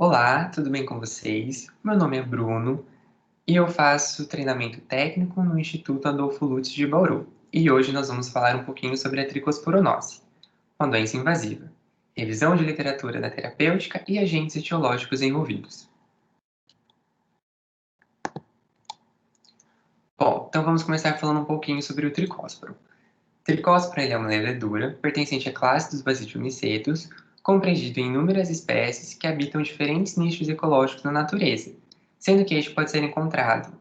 Olá, tudo bem com vocês? Meu nome é Bruno e eu faço treinamento técnico no Instituto Adolfo Lutz de Bauru. E hoje nós vamos falar um pouquinho sobre a tricosporonose, uma doença invasiva, revisão de literatura da terapêutica e agentes etiológicos envolvidos. Bom, então vamos começar falando um pouquinho sobre o tricósporo. O tricósporo é uma levedura pertencente à classe dos basidiomycetos, compreendido em inúmeras espécies que habitam diferentes nichos ecológicos na natureza, sendo que este pode ser encontrado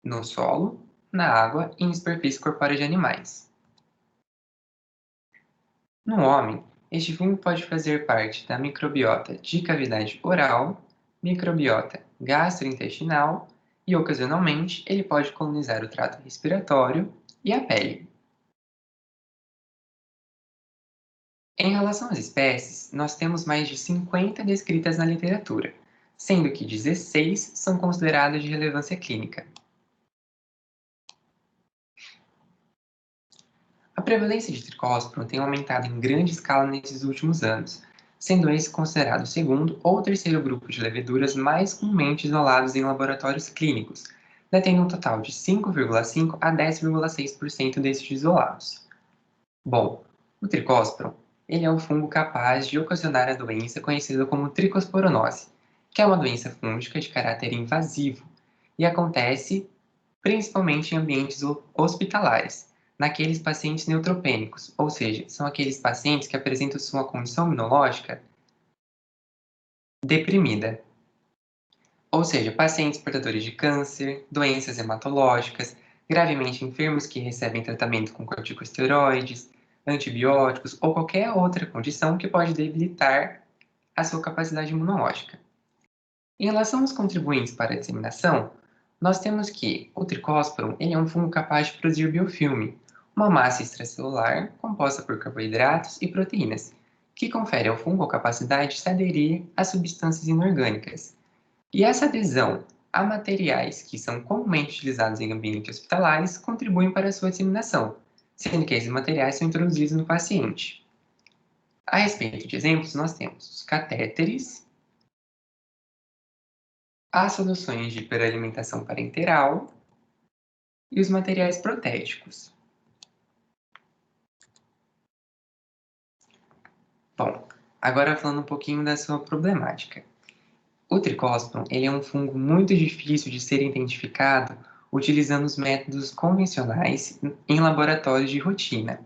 no solo, na água e em superfície corpórea de animais. No homem, este fungo pode fazer parte da microbiota de cavidade oral, microbiota gastrointestinal e, ocasionalmente, ele pode colonizar o trato respiratório e a pele. Em relação às espécies, nós temos mais de 50 descritas na literatura, sendo que 16 são consideradas de relevância clínica. A prevalência de tricósporo tem aumentado em grande escala nesses últimos anos, sendo esse considerado o segundo ou terceiro grupo de leveduras mais comumente isolados em laboratórios clínicos, detendo um total de 5,5 a 10,6% desses isolados. Bom, o tricósporo, ele é um fungo capaz de ocasionar a doença conhecida como tricosporonose, que é uma doença fúngica de caráter invasivo e acontece principalmente em ambientes hospitalares, naqueles pacientes neutropênicos, ou seja, são aqueles pacientes que apresentam sua condição imunológica deprimida, ou seja, pacientes portadores de câncer, doenças hematológicas, gravemente enfermos que recebem tratamento com corticosteroides, antibióticos ou qualquer outra condição que pode debilitar a sua capacidade imunológica. Em relação aos contribuintes para a disseminação, nós temos que o tricósporo ele é um fungo capaz de produzir biofilme, uma massa extracelular composta por carboidratos e proteínas, que confere ao fungo a capacidade de se aderir a substâncias inorgânicas. E essa adesão a materiais que são comumente utilizados em ambientes hospitalares contribuem para a sua disseminação, sendo que esses materiais são introduzidos no paciente. A respeito de exemplos, nós temos os catéteres, as soluções de hiperalimentação parenteral e os materiais protéticos. Bom, agora falando um pouquinho da sua problemática. O tricósporo ele é um fungo muito difícil de ser identificado utilizando os métodos convencionais em laboratórios de rotina.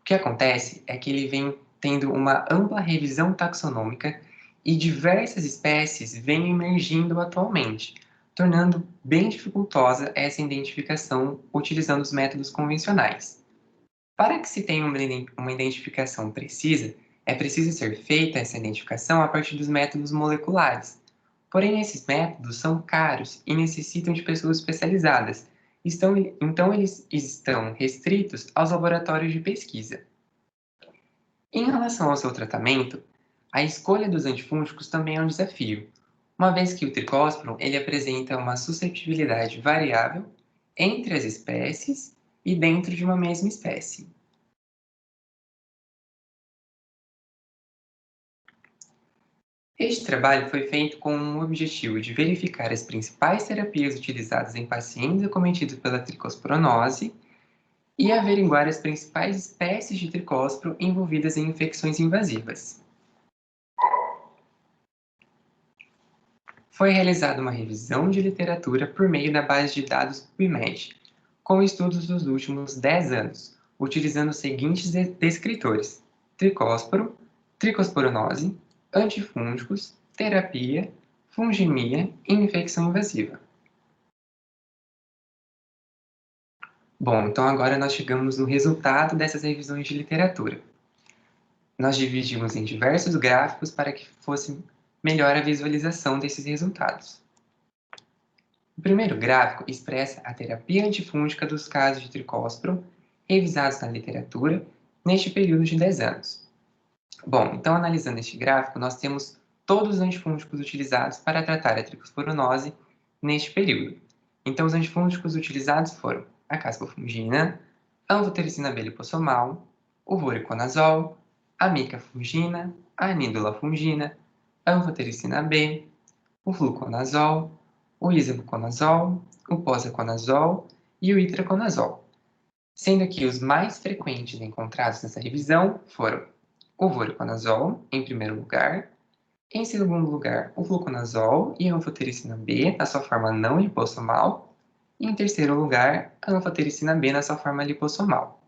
O que acontece é que ele vem tendo uma ampla revisão taxonômica e diversas espécies vêm emergindo atualmente, tornando bem dificultosa essa identificação utilizando os métodos convencionais. Para que se tenha uma identificação precisa, é preciso ser feita essa identificação a partir dos métodos moleculares. Porém, esses métodos são caros e necessitam de pessoas especializadas, então eles estão restritos aos laboratórios de pesquisa. Em relação ao seu tratamento, a escolha dos antifúngicos também é um desafio, uma vez que o tricósporo ele apresenta uma suscetibilidade variável entre as espécies e dentro de uma mesma espécie. Este trabalho foi feito com o objetivo de verificar as principais terapias utilizadas em pacientes acometidos pela tricosporonose e averiguar as principais espécies de tricósporo envolvidas em infecções invasivas. Foi realizada uma revisão de literatura por meio da base de dados PubMed, com estudos dos últimos 10 anos, utilizando os seguintes descritores: tricósporo, tricosporonose, antifúngicos, terapia, fungemia e infecção invasiva. Bom, então agora nós chegamos no resultado dessas revisões de literatura. Nós dividimos em diversos gráficos para que fosse melhor a visualização desses resultados. O primeiro gráfico expressa a terapia antifúngica dos casos de tricósporo revisados na literatura neste período de 10 anos. Bom, então analisando este gráfico, nós temos todos os antifúngicos utilizados para tratar a tricosporonose neste período. Então, os antifúngicos utilizados foram a cascofungina, a anfotericina B-lipossomal, o voriconazol, a micafungina, a nidolafungina, a anfotericina B, o fluconazol, o isavuconazol, o posaconazol e o itraconazol, sendo que os mais frequentes encontrados nessa revisão foram o voriconazol, em primeiro lugar, em segundo lugar, o fluconazol e a anfotericina B na sua forma não lipossomal, e em terceiro lugar, a anfotericina B na sua forma lipossomal.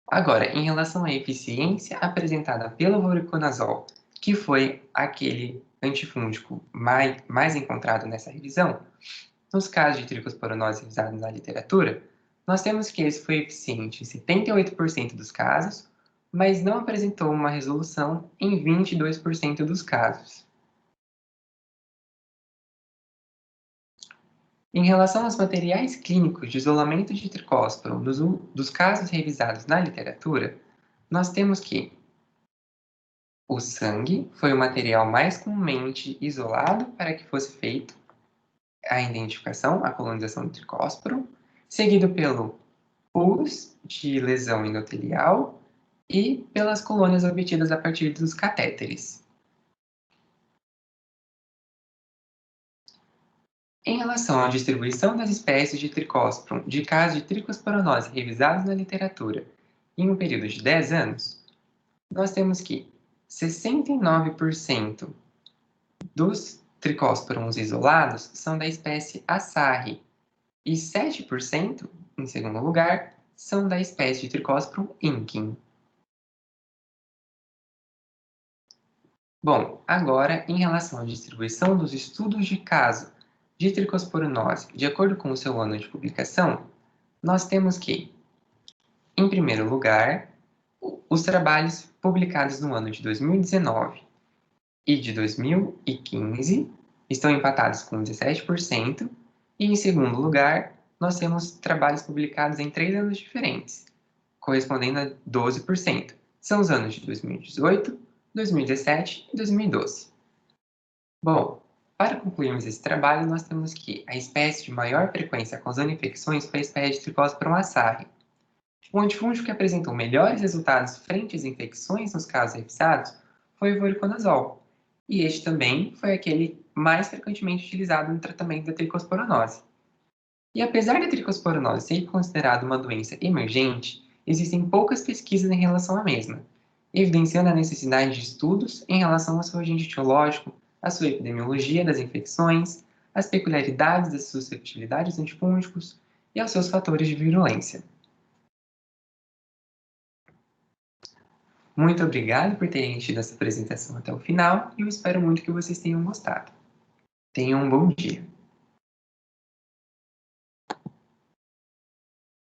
Agora, em relação à eficiência apresentada pelo voriconazol, que foi aquele antifúngico mais encontrado nessa revisão, nos casos de tricosporanose revisados na literatura, nós temos que esse foi eficiente em 78% dos casos, mas não apresentou uma resolução em 22% dos casos. Em relação aos materiais clínicos de isolamento de tricósporo dos casos revisados na literatura, nós temos que o sangue foi o material mais comumente isolado para que fosse feito a identificação, a colonização do tricósporo, seguido pelo pus de lesão endotelial e pelas colônias obtidas a partir dos catéteres. Em relação à distribuição das espécies de tricósporo de casos de tricosporanose revisados na literatura em um período de 10 anos, nós temos que 69% dos tricósporons isolados são da espécie Assarri e 7%, em segundo lugar, são da espécie de Tricosporum inquin. Bom, agora, em relação à distribuição dos estudos de caso de tricosporanose, de acordo com o seu ano de publicação, nós temos que, em primeiro lugar, os trabalhos publicados no ano de 2019 e de 2015 estão empatados com 17%, e em segundo lugar, nós temos trabalhos publicados em 3 anos diferentes, correspondendo a 12%. São os anos de 2018, 2017 e 2012. Bom, para concluirmos esse trabalho, nós temos que a espécie de maior frequência causando infecções foi a espécie de Trichosporium assarri. O antifúngico que apresentou melhores resultados frente às infecções nos casos revisados foi o voriconazol, e este também foi aquele mais frequentemente utilizado no tratamento da tricosporanose. E apesar da tricosporanose ser considerada uma doença emergente, existem poucas pesquisas em relação à mesma, evidenciando a necessidade de estudos em relação ao seu agente etiológico, a sua epidemiologia das infecções, as peculiaridades das susceptibilidades antifúngicos e aos seus fatores de virulência. Muito obrigado por terem assistido essa apresentação até o final e eu espero muito que vocês tenham gostado. Tenham um bom dia.